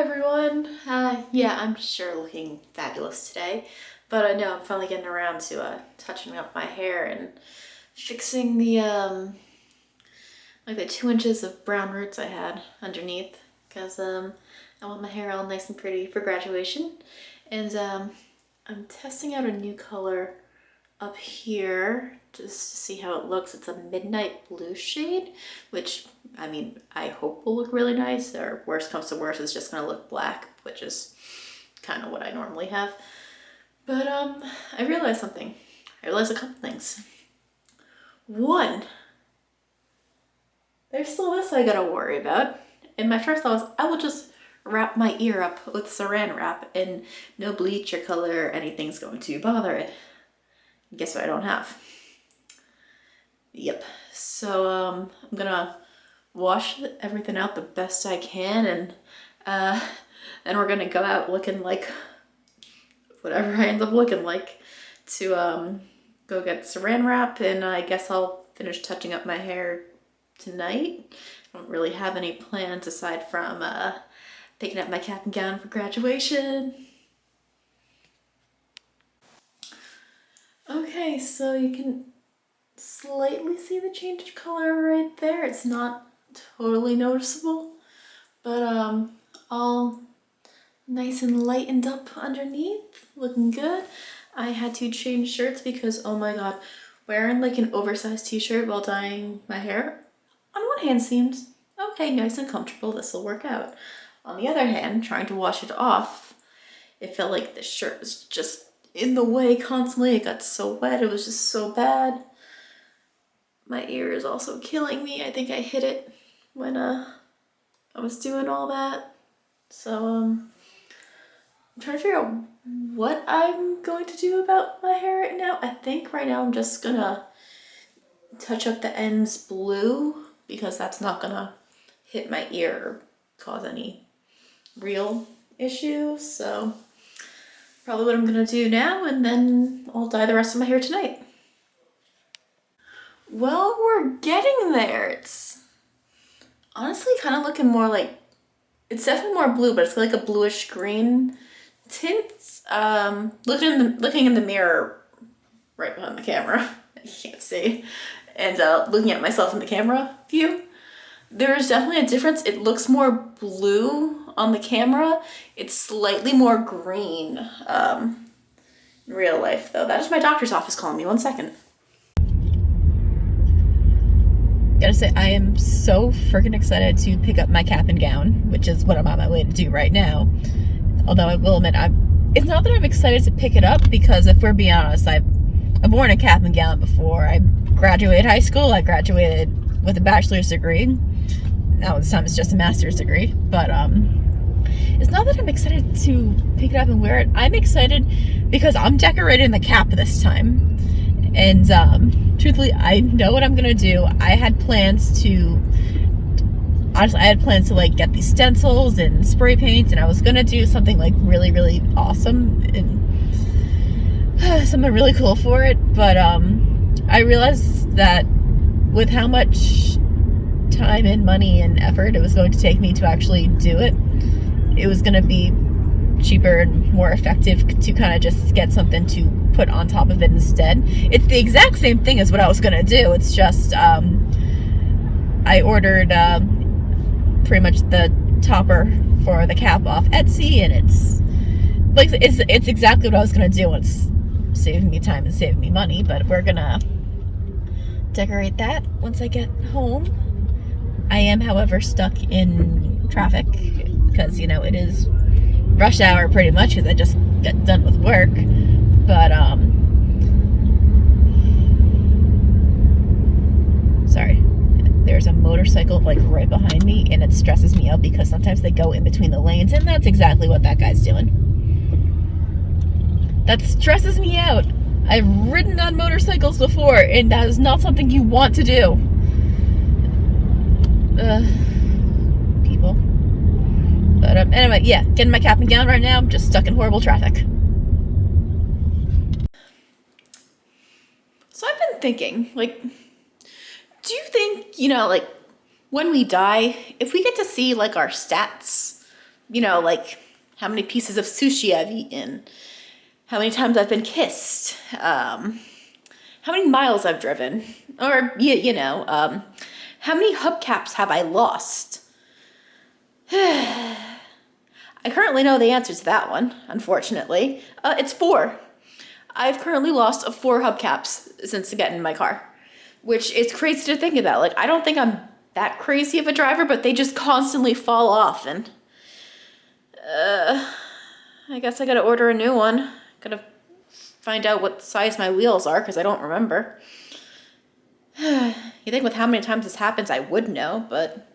everyone. Yeah, I'm sure looking fabulous today, but I know I'm finally getting around to touching up my hair and fixing the like the 2 inches of brown roots I had underneath, because I want my hair all nice and pretty for graduation, and I'm testing out a new color up here just to see how it looks. It's a midnight blue shade, which I mean, I hope will look really nice, or worst comes to worst, it's just gonna look black, which is kind of what I normally have. But I realized something. I realized a couple things. One, there's still this I gotta worry about. And my first thought was I will just wrap my ear up with saran wrap and no bleach or color or anything's going to bother it. Guess what I don't have? Yep. So I'm gonna wash everything out the best I can, and then we're gonna go out looking like whatever I end up looking like to go get saran wrap, and I guess I'll finish touching up my hair tonight. I don't really have any plans aside from picking up my cap and gown for graduation. Okay, so you can slightly see the change of color right there. It's not totally noticeable, but all nice and lightened up underneath, looking good. I had to change shirts because, oh my god, wearing like an oversized t-shirt while dyeing my hair, on one hand seems okay, nice and comfortable, this will work out. On the other hand, trying to wash it off, it felt like the shirt was just in the way constantly. It got so wet, it was just so bad. My ear is also killing me. I think I hit it when I was doing all that. So I'm trying to figure out what I'm going to do about my hair right now. I think right now I'm just gonna touch up the ends blue because that's not gonna hit my ear or cause any real issues. So probably what I'm gonna do now, and then I'll dye the rest of my hair tonight. Well, we're getting there. It's honestly kind of looking more like, it's definitely more blue, but it's like a bluish green tint. Looking in the mirror right behind the camera, you can't see, and looking at myself in the camera view, there's definitely a difference. It looks more blue on the camera. It's slightly more green in real life, though. That is my doctor's office calling me. 1 second. Gotta say, I am so freaking excited to pick up my cap and gown, which is what I'm on my way to do right now. Although I will admit, it's not that I'm excited to pick it up, because if we're being honest, I've worn a cap and gown before. I graduated high school. I graduated with a bachelor's degree. Now this time it's just a master's degree. But it's not that I'm excited to pick it up and wear it. I'm excited because I'm decorating the cap this time. And truthfully, I know what I'm gonna do. I had plans to like get these stencils and spray paint, and I was gonna do something like really, really awesome and something really cool for it. But I realized that with how much time and money and effort it was going to take me to actually do it, it was gonna be cheaper and more effective to kind of just get something to put on top of it instead. It's the exact same thing as what I was gonna do. It's just I ordered pretty much the topper for the cap off Etsy, and it's exactly what I was gonna do. It's saving me time and saving me money, but we're gonna decorate that once I get home. I am, however, stuck in traffic because, you know, it is rush hour pretty much because I just got done with work. But sorry, there's a motorcycle like right behind me, and it stresses me out because sometimes they go in between the lanes, and that's exactly what that guy's doing. That stresses me out. I've ridden on motorcycles before, and that is not something you want to do. People. But anyway, yeah, getting my cap and gown right now. I'm just stuck in horrible traffic. So I've been thinking, like, do you think, you know, like, when we die, if we get to see, like, our stats you know, like how many pieces of sushi I've eaten, how many times I've been kissed, how many miles I've driven, or, you know, how many hubcaps have I lost? I currently know the answer to that one, unfortunately. It's 4. I've currently lost 4 hubcaps since getting in my car, which is crazy to think about. Like, I don't think I'm that crazy of a driver, but they just constantly fall off, and I guess I gotta order a new one. Gotta find out what size my wheels are, because I don't remember. You think with how many times this happens, I would know, but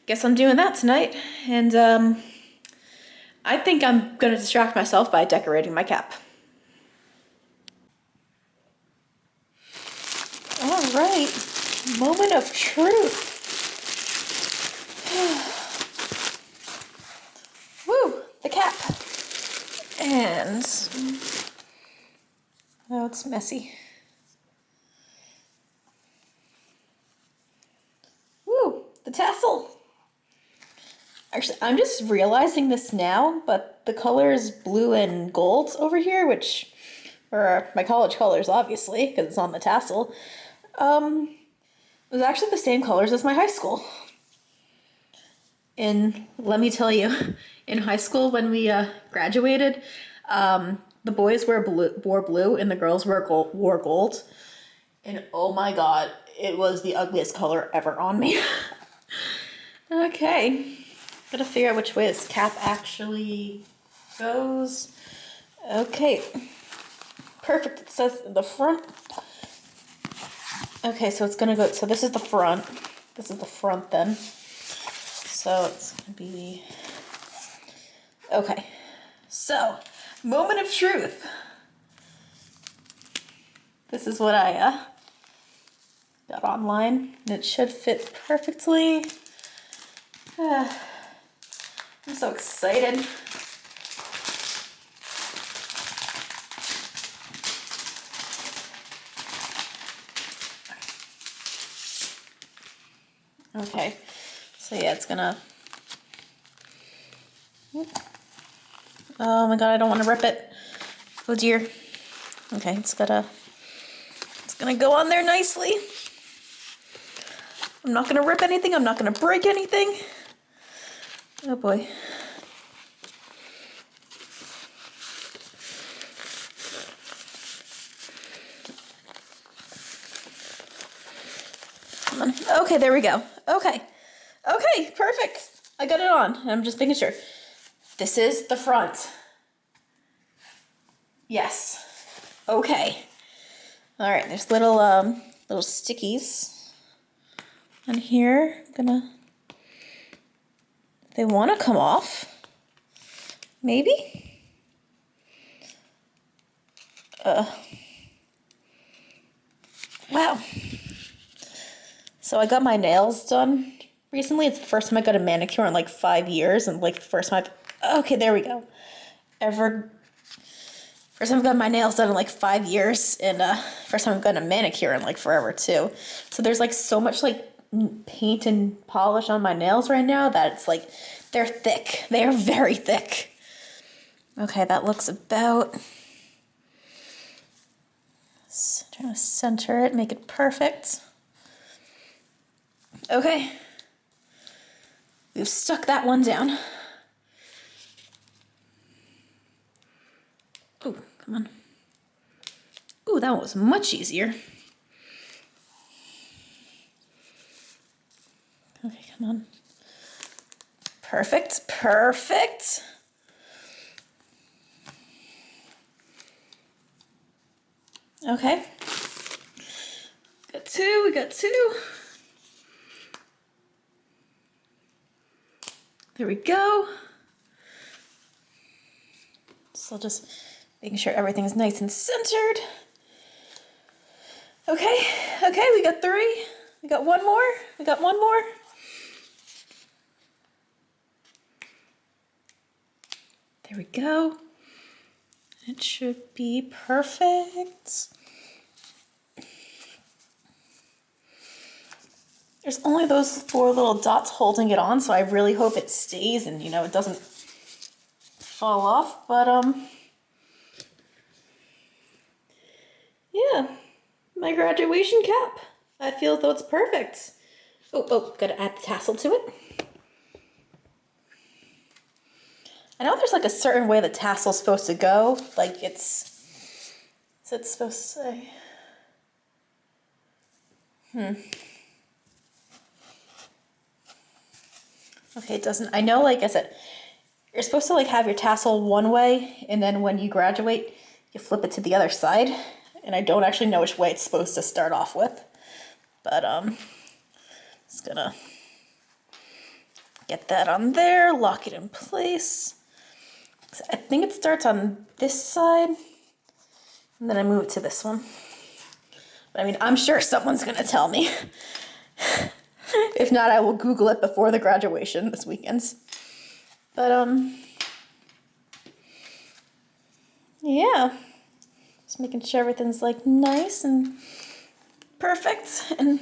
guess I'm doing that tonight. And I think I'm gonna distract myself by decorating my cap. All right, moment of truth. Woo, the cap. And, oh, it's messy. Woo, the tassel. Actually, I'm just realizing this now, but the color is blue and gold over here, which are my college colors, obviously, because it's on the tassel. It was actually the same colors as my high school. And let me tell you, in high school when we graduated, the boys wore blue and the girls wore gold. And oh my god, it was the ugliest color ever on me. Okay, gotta figure out which way this cap actually goes. Okay, perfect. It says the front. Okay, so it's gonna go, so this is the front. This is the front then. So it's gonna be, okay. So, moment of truth. This is what I got online, and it should fit perfectly. I'm so excited. Okay, so yeah, it's gonna, oh my god, I don't want to rip it. Oh dear. Okay, it's gonna go on there nicely. I'm not gonna rip anything, I'm not gonna break anything. Oh boy. Come on. Okay, there we go. Okay. Okay, perfect. I got it on. I'm just making sure. This is the front. Yes. Okay. All right, there's little stickies on here. They want to come off. Maybe? Wow. So I got my nails done recently. It's the first time I got a manicure in like 5 years, and like the first time okay, there we go. First time I've got my nails done in like 5 years, and first time I've gotten a manicure in like forever too. So there's like so much like paint and polish on my nails right now that it's like, they're thick. They are very thick. Okay, that looks about, trying to center it, make it perfect. Okay, we've stuck that one down. Oh, come on. Ooh, that one was much easier. Okay, come on. Perfect, perfect. Okay. Got 2, we got 2. There we go. So just making sure everything is nice and centered. Okay, okay, we got 3. We got 1 more. We got 1 more. There we go. It should be perfect. There's only those 4 little dots holding it on, so I really hope it stays and, you know, it doesn't fall off, but, yeah, my graduation cap. I feel as though it's perfect. Oh, gotta add the tassel to it. I know there's like a certain way the tassel's supposed to go, like it's supposed to say? Okay, it doesn't, I know, like I said, you're supposed to like have your tassel one way, and then when you graduate, you flip it to the other side. And I don't actually know which way it's supposed to start off with. But just gonna get that on there, lock it in place. I think it starts on this side, and then I move it to this one. But I mean, I'm sure someone's gonna tell me. If not, I will Google it before the graduation this weekend. But yeah, just making sure everything's like nice and perfect, and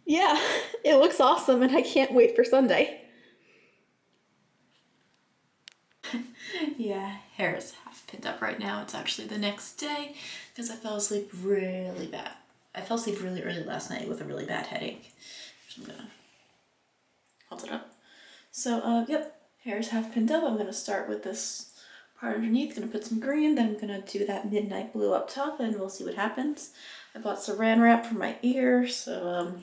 yeah, it looks awesome, and I can't wait for Sunday. Yeah, hair is half pinned up right now. It's actually the next day because I fell asleep really bad. I fell asleep really early last night with a really bad headache. So I'm gonna hold it up. So, yep, hair is half pinned up. I'm gonna start with this part underneath. Gonna put some green, then I'm gonna do that midnight blue up top, and we'll see what happens. I bought saran wrap for my ear, so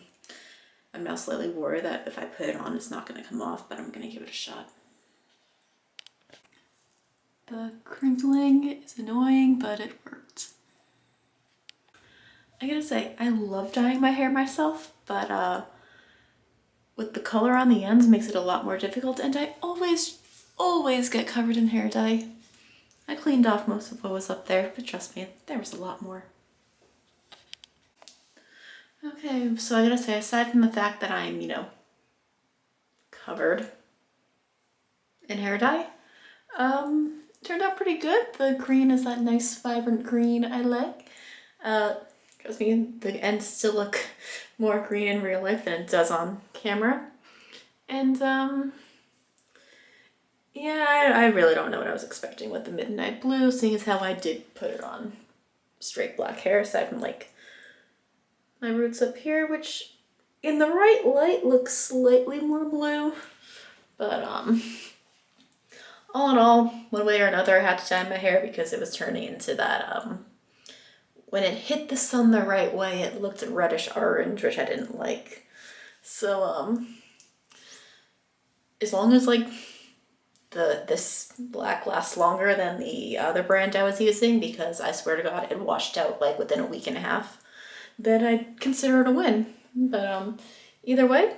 I'm now slightly worried that if I put it on, it's not gonna come off, but I'm gonna give it a shot. The crinkling is annoying, but it worked. I gotta say, I love dyeing my hair myself, but with the color on the ends makes it a lot more difficult, and I always get covered in hair dye. I cleaned off most of what was up there, but trust me, there was a lot more. Okay, so I gotta say, aside from the fact that I'm, you know, covered in hair dye, turned out pretty good. The green is that nice vibrant green I like. Trust me, the ends still look more green in real life than it does on camera. And yeah, I really don't know what I was expecting with the midnight blue, seeing as how I did put it on straight black hair, aside from like my roots up here, which in the right light looks slightly more blue. But all in all, one way or another, I had to dye my hair because it was turning into that, when it hit the sun the right way, it looked reddish orange, which I didn't like. So, as long as like this black lasts longer than the other brand I was using, because I swear to God, it washed out like within a week and a half, then I'd consider it a win. But either way,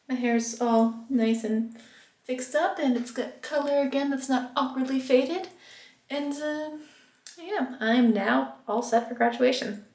my hair's all nice and fixed up, and it's got color again that's not awkwardly faded. And yeah, I'm now all set for graduation.